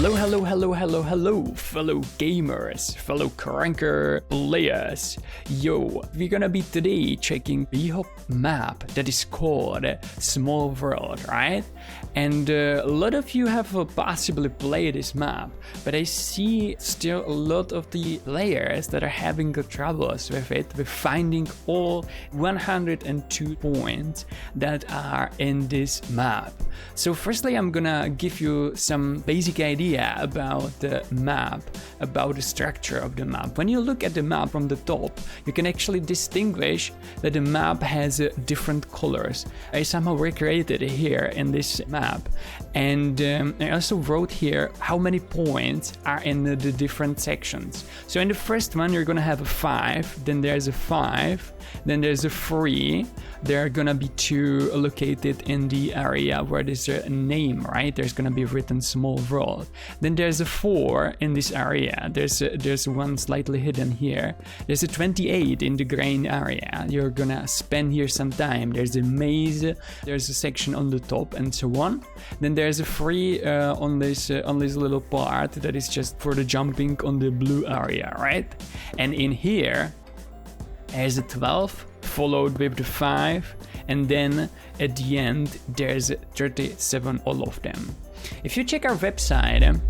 Hello, fellow gamers, fellow Krunker players. Yo, we're gonna be today checking Bhop map that is called Small World, right? And a lot of you have possibly played this map, but I see still a lot of the players that are having troubles with it, with finding all 102 points that are in this map. So firstly, I'm gonna give you some basic idea about the map, about the structure of the map. When you look at the map from the top, you can actually distinguish that the map has different colors. I somehow recreated it here in this map, and I also wrote here how many points are in the different sections. So in the first one, you're gonna have a 5, then there's a 5, then there's a 3. There are gonna be 2 located in the area where there's a name, right? There's gonna be written Small World. Then there's a 4 in this area. There's one slightly hidden here. There's a 28 in the green area. You're gonna spend here some time. There's a maze. There's a section on the top, and so on. Then there's a 3 on this little part that is just for the jumping on the blue area, right? And in here, there's a 12, followed with the 5, and then at the end there's 37, all of them. If you check our website,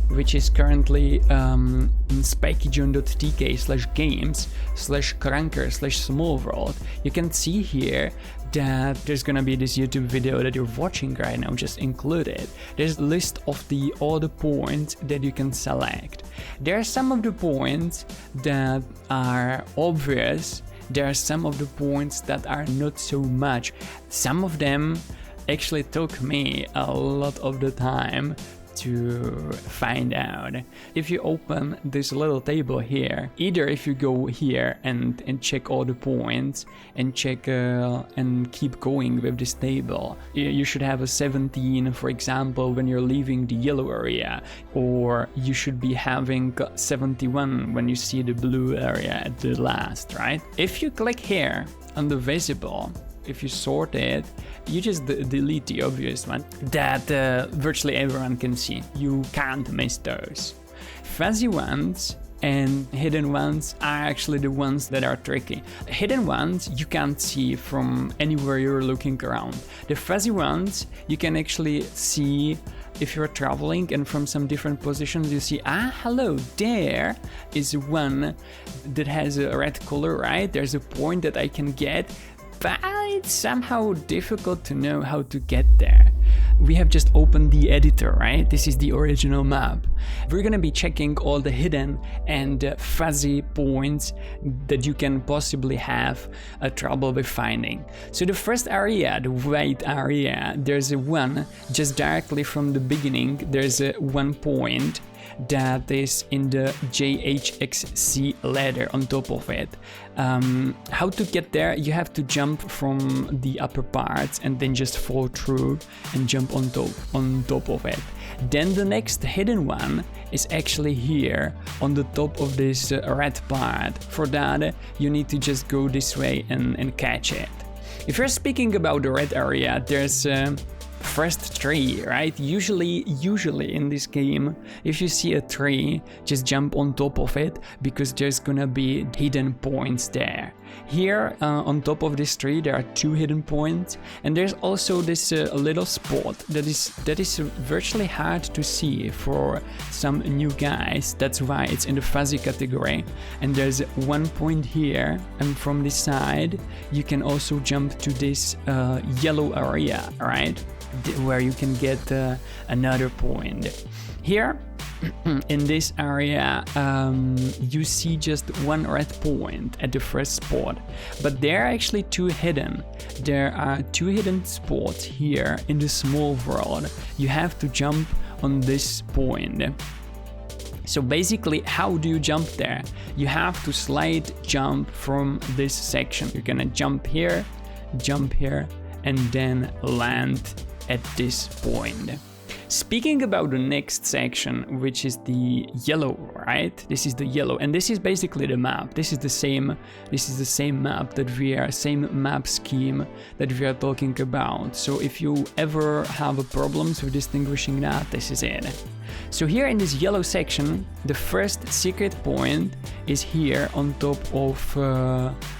which is currently spikyjohn.tk/games/krunker/smallworld, you can see here that there's gonna be this YouTube video that you're watching right now just included. There's a list of all the points that you can select. There are some of the points that are obvious. There are some of the points that are not so much. Some of them actually took me a lot of the time to find out. If you open this little table here, either if you go here and check all the points and check and keep going with this table, you should have a 17, for example, when you're leaving the yellow area, or you should be having 71 when you see the blue area at the last, right? If you click here on the visible, if you sort it, you just delete the obvious one that virtually everyone can see. You can't miss those. Fuzzy ones and hidden ones are actually the ones that are tricky. Hidden ones you can't see from anywhere you're looking around. The fuzzy ones you can actually see if you're traveling, and from some different positions you see, hello, there is one that has a red color, right? There's a point that I can get, but it's somehow difficult to know how to get there. We have just opened the editor, right? This is the original map. We're gonna be checking all the hidden and fuzzy points that you can possibly have trouble with finding. So the first area, the white area, there's a 1 just directly from the beginning. There's a 1 point that is in the JHXC ladder on top of it. How to get there? You have to jump from the upper parts and then just fall through and jump on top of it. Then the next hidden one is actually here on the top of this red part. For that, you need to just go this way and catch it. If you're speaking about the red area, there's first tree, right? Usually in this game, if you see a tree, just jump on top of it, because there's gonna be hidden points there. Here on top of this tree there are 2 hidden points, and there's also this little spot that is virtually hard to see for some new guys. That's why it's in the fuzzy category. And there's 1 point here, and from this side you can also jump to this yellow area, right? Where you can get another point. Here in this area you see just 1 red point at the first spot, but there are actually 2 hidden. There are 2 hidden spots here in the small world. You have to jump on this point. So basically, how do you jump there? You have to slide jump from this section. You're gonna jump here, and then land at this point. Speaking about the next section, which is the yellow, right? This is the yellow, and this is basically the map. This is the same map that same map scheme that we are talking about. So if you ever have problems with distinguishing that, this is it. So here in this yellow section, the first secret point is here on top of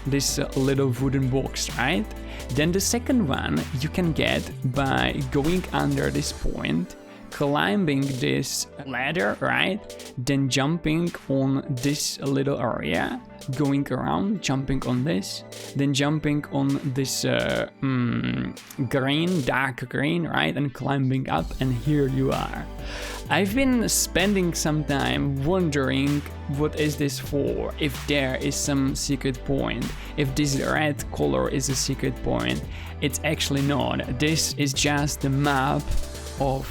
this little wooden box, right? Then the second one you can get by going under this point, climbing this ladder, right? Then jumping on this little area, going around, jumping on this, then jumping on this green, dark green, right? And climbing up, and here you are. I've been spending some time wondering what is this for, if there is some secret point, if this red color is a secret point. It's actually not. This is just the map of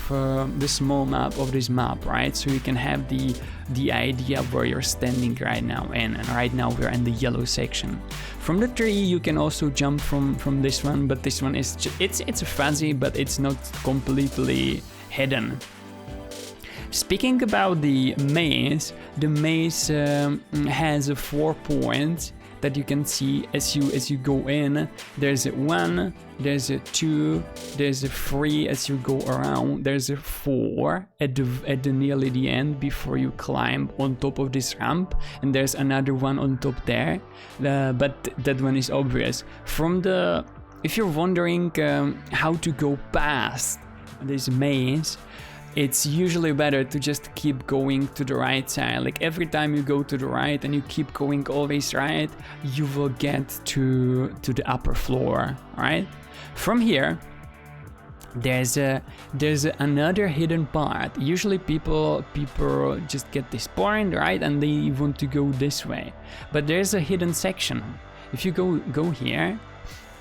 the small map of this map, right? So you can have the idea where you're standing right now, and right now we're in the yellow section. From the tree you can also jump from this one, but this one is it's fuzzy, but it's not completely hidden. Speaking about the maze has 4 points that you can see as you go in. There's a 1, there's a 2, there's a 3 as you go around, there's a 4 at the nearly the end before you climb on top of this ramp, and there's another one on top there, but that one is obvious. If you're wondering how to go past this maze, it's usually better to just keep going to the right side. Like every time you go to the right and you keep going always right, you will get to the upper floor, right? From here, there's another hidden part. Usually people just get this point, right? And they want to go this way. But there's a hidden section. If you go here,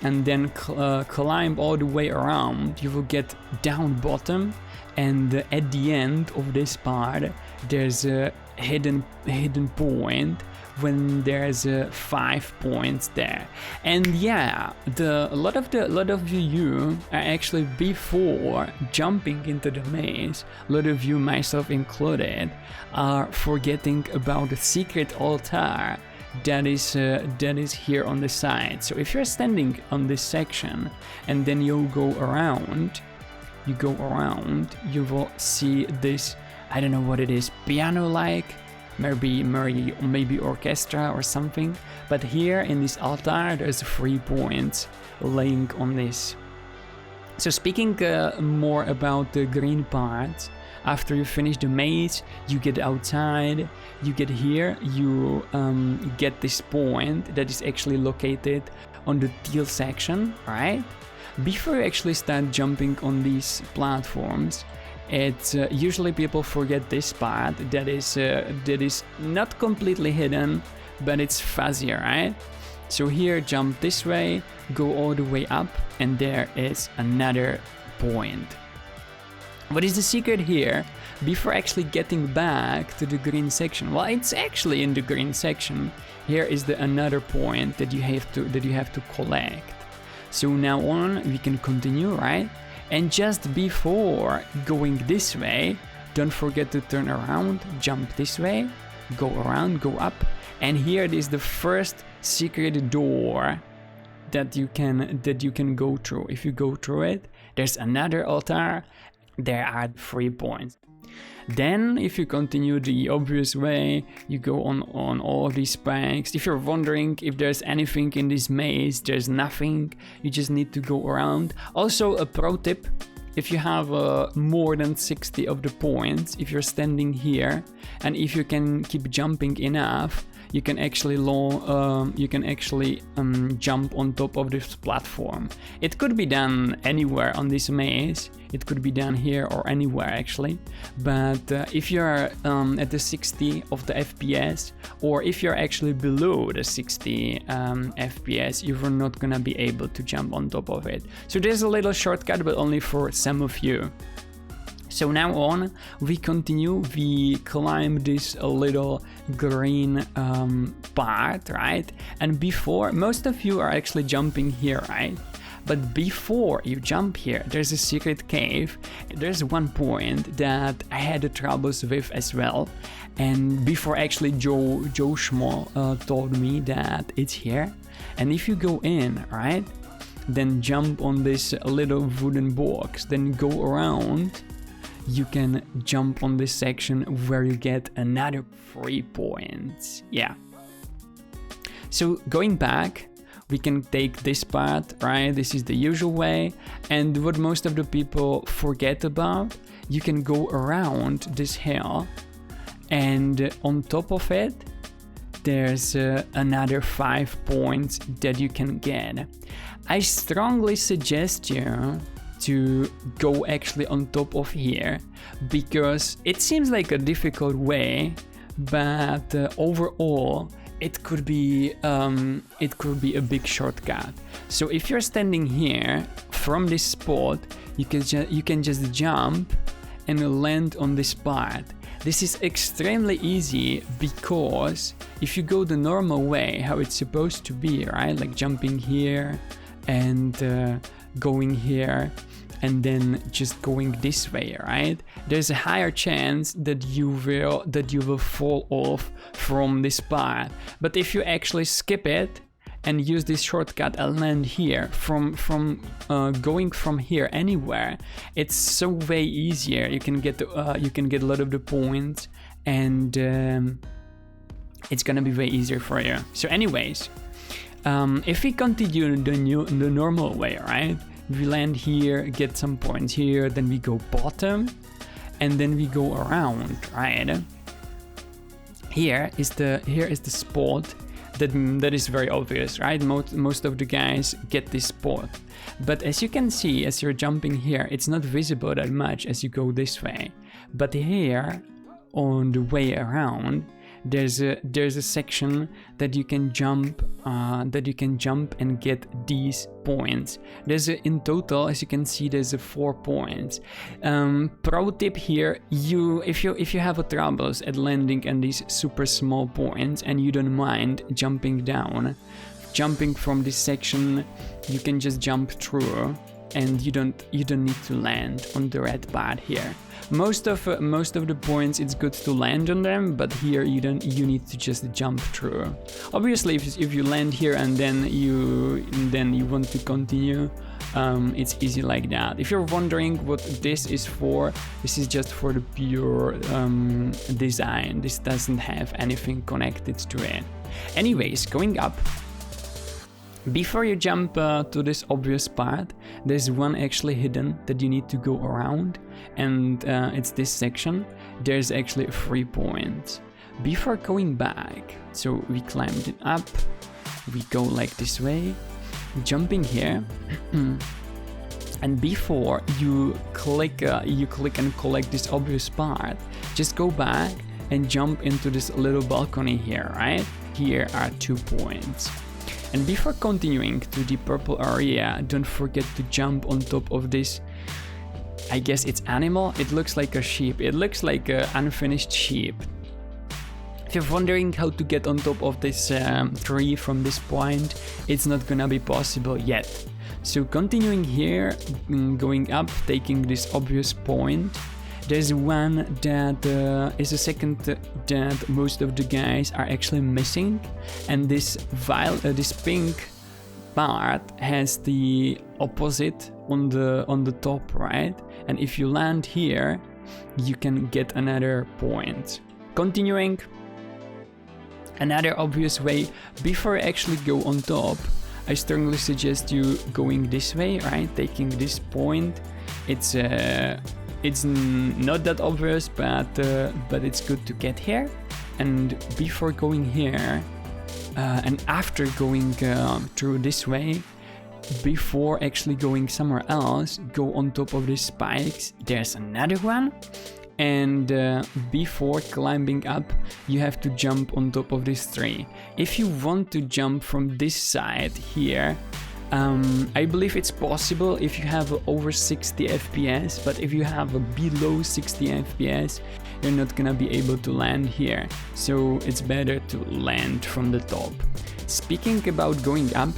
and then climb all the way around, you will get down bottom, and at the end of this part there's a hidden point when there's 5 points there. And yeah, a lot of you are actually, before jumping into the maze, a lot of you, myself included, are forgetting about the secret altar that is here on the side. So if you're standing on this section and then you go around, you will see this, I don't know what it is, piano-like, maybe orchestra or something. But here in this altar there's 3 points laying on this. So speaking more about the green part, after you finish the maze, you get outside, you get here, you get this point that is actually located on the teal section, right? Before you actually start jumping on these platforms, it's usually people forget this part that is not completely hidden, but it's fuzzy, right? So here, jump this way, go all the way up, and there is another point. What is the secret here before actually getting back to the green section? Well, it's actually in the green section. Here is another point that you have to collect. So now on we can continue, right? And just before going this way, don't forget to turn around, jump this way, go around, go up, and here it is the first secret door that you can go through. If you go through it, there's another altar. There are 3 points. Then if you continue the obvious way, you go on all of these spikes. If you're wondering if there's anything in this maze, there's nothing. You just need to go around. Also, a pro tip: if you have more than 60 of the points, if you're standing here, and if you can keep jumping enough, you can actually jump on top of this platform. It could be done anywhere on this maze. It could be done here or anywhere actually. But if you're at the 60 of the FPS, or if you're actually below the 60 FPS, you're not gonna be able to jump on top of it. So there's a little shortcut, but only for some of you. So now on, we continue, we climb this little green part, right? And before, most of you are actually jumping here, right? But before you jump here, there's a secret cave. There's one point that I had troubles with as well. And before actually Joe Shmo told me that it's here. And if you go in, right, then jump on this little wooden box, then go around, you can jump on this section where you get another 3 points. Yeah. So going back, we can take this part, right? This is the usual way. And what most of the people forget about, you can go around this hill, and on top of it, there's another 5 points that you can get. I strongly suggest you to go actually on top of here, because it seems like a difficult way, but overall it could be a big shortcut. So if you're standing here from this spot, you can just jump and land on this part. This is extremely easy, because if you go the normal way, how it's supposed to be, right? Like jumping here and going here and then just going this way, right? There's a higher chance that you will fall off from this part. But if you actually skip it and use this shortcut and land here, from going from here anywhere, it's so way easier. You can get a lot of the points, and it's gonna be way easier for you. So anyways, if we continue the normal way, right, we land here, get some points here, then we go bottom, and then we go around, right? Here is the spot that is very obvious, right? Most of the guys get this spot, but as you can see, as you're jumping here, it's not visible that much as you go this way. But here, on the way around, there's a section that you can jump and get these points. In total, as you can see, there's 4 points. Pro tip here: if you have troubles at landing on these super small points and you don't mind jumping from this section, you can just jump through, and you don't need to land on the red part here. Most of the points, it's good to land on them, but here you need to just jump through. Obviously, if you land here and then you want to continue, it's easy like that. If you're wondering what this is for, this is just for the pure design. This doesn't have anything connected to it. Anyways, going up. Before you jump to this obvious part, there's one actually hidden that you need to go around, and it's this section. There's actually 3 points. Before going back, so we climbed it up, we go like this way, jumping here, and before you click and collect this obvious part, just go back and jump into this little balcony here, right? Here are 2 points. And before continuing to the purple area, don't forget to jump on top of this, I guess it's animal. It looks like a sheep. It looks like an unfinished sheep. If you're wondering how to get on top of this tree from this point, it's not gonna be possible yet. So continuing here, going up, taking this obvious point, there's one that is a second that most of the guys are actually missing, and this pink part has the opposite on the top, right? And if you land here, you can get another point. Continuing, another obvious way, before you actually go on top, I strongly suggest you going this way, right? Taking this point. It's not that obvious, but it's good to get here. And before going here, and after going through this way, before actually going somewhere else, go on top of these spikes. There's another one. And before climbing up, you have to jump on top of this tree. If you want to jump from this side here, I believe it's possible if you have over 60 FPS, but if you have a below 60 FPS, you're not gonna be able to land here. So it's better to land from the top. Speaking about going up,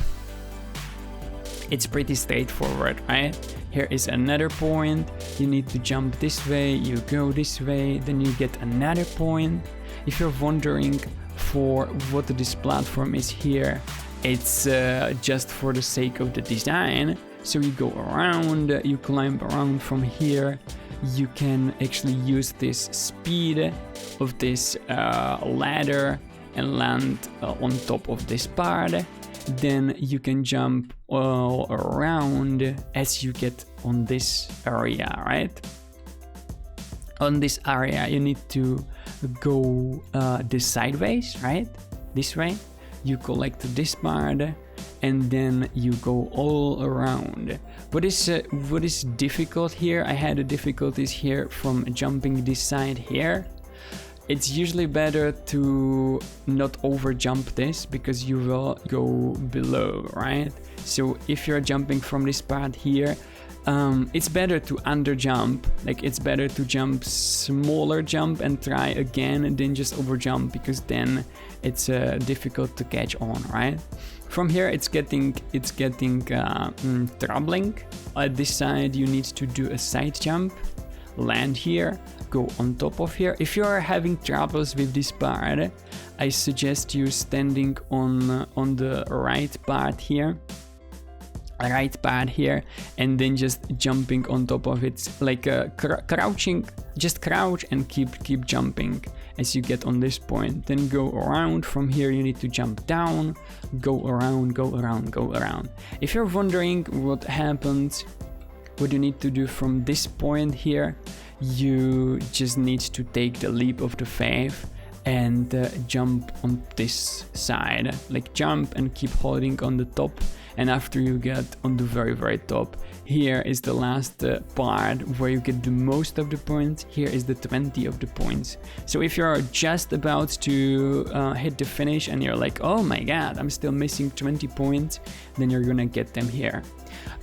It's pretty straightforward, right? Here is another point. You need to jump this way, you go this way, then you get another point. If you're wondering for what this platform is here, it's just for the sake of the design. So you go around, you climb around from here. You can actually use this speed of this ladder and land on top of this part. Then you can jump all around as you get on this area, right? On this area you need to go this sideways, right? This way. You collect this part and then you go all around. What is difficult here? I had difficulties here from jumping this side here. It's usually better to not over jump this because you will go below, right? So if you're jumping from this part here, it's better to under jump. Like it's better to jump smaller jump and try again and then just over jump, because then it's difficult to catch on, right? From here it's getting troubling. At this side you need to do a side jump, land here, go on top of here. If you are having troubles with this part, I suggest you standing on the right part here, and then just jumping on top of it, like crouching. Just crouch and keep jumping as you get on this point. Then go around. From here you need to jump down, go around, go around, go around. If you're wondering what happens, what you need to do from this point here, you just need to take the leap of the faith and jump on this side. Like jump and keep holding on the top, and after you get on the very top, here is the last part where you get the most of the points. Here is the 20 of the points. So if you're just about to hit the finish and you're like, oh my god, I'm still missing 20 points, then you're gonna get them here.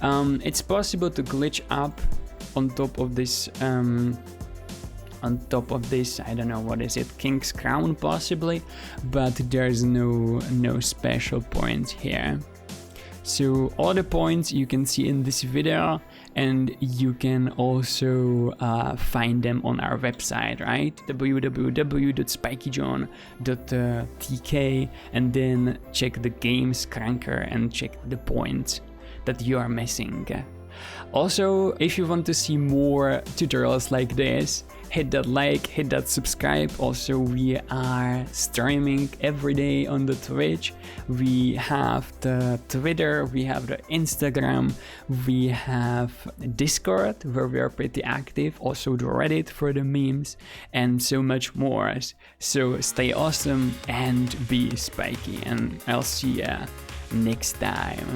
It's possible to glitch up on top of this I don't know, what is it, King's Crown possibly, but there's no special points here. So all the points you can see in this video, and you can also find them on our website, right? www.SpikyJohn.tk, and then check the games Krunker and check the points that you are missing. Also, if you want to see more tutorials like this, hit that like, hit that subscribe. Also, we are streaming every day on the Twitch. We have the Twitter, we have the Instagram, we have Discord where we are pretty active, also the Reddit for the memes, and so much more. So stay awesome and be spiky, and I'll see ya next time.